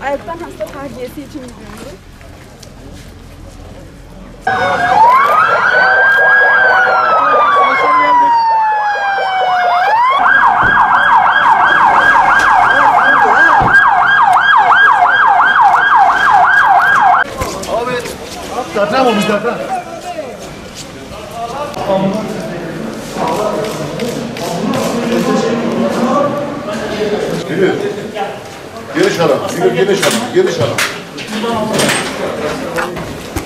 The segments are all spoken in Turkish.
Ayaktan hasta tahliyesi için gidiyorum. Deprem olmuş deprem. Geliyor. Geniş alan. Geniş alan. Geniş alan.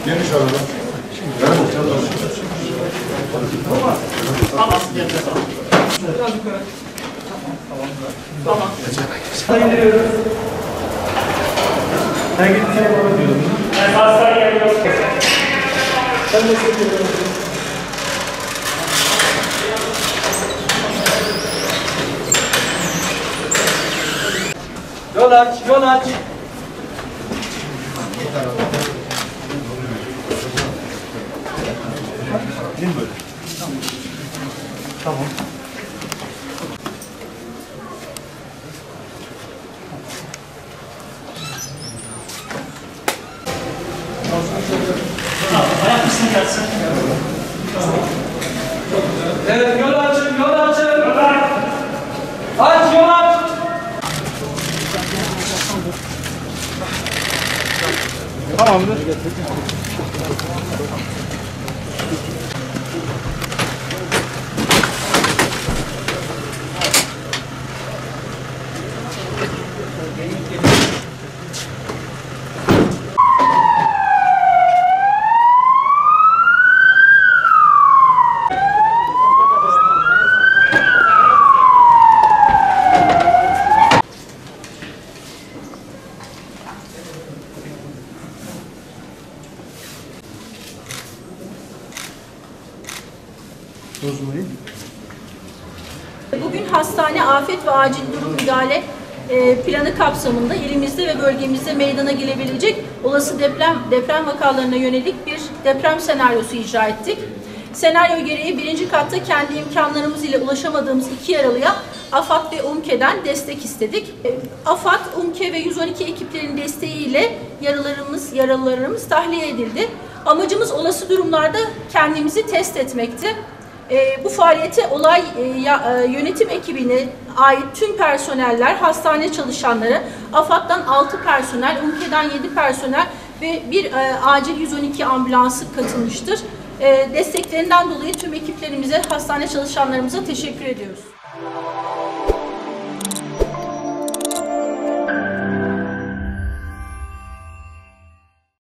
Geniş alan. Benim uçağım. Biraz yukarı. Tamam. İndiriyoruz. Ben gittiğine bana diyorum. Ben hastaya geliyorum. Ben de seviyorum. Yol aç, yol aç. Değil mi böyle? Tamam. Ayak mısın gelsin? Evet, yol açın, yol açın. Yol aç. Aç, yol aç. Tamamdır. Bugün hastane afet ve acil durum müdahale planı kapsamında ilimizde ve bölgemizde meydana gelebilecek olası deprem vakalarına yönelik bir deprem senaryosu icra ettik. Senaryo gereği birinci katta kendi imkanlarımız ile ulaşamadığımız 2 yaralıya AFAD ve UMKE'den destek istedik. AFAD, UMKE ve 112 ekiplerinin desteğiyle yaralılarımız tahliye edildi. Amacımız olası durumlarda kendimizi test etmekti. Bu faaliyete olay yönetim ekibine ait tüm personeller, hastane çalışanları, AFAD'dan 6 personel, UMKE'den 7 personel ve bir acil 112 ambulansı katılmıştır. Desteklerinden dolayı tüm ekiplerimize, hastane çalışanlarımıza teşekkür ediyoruz.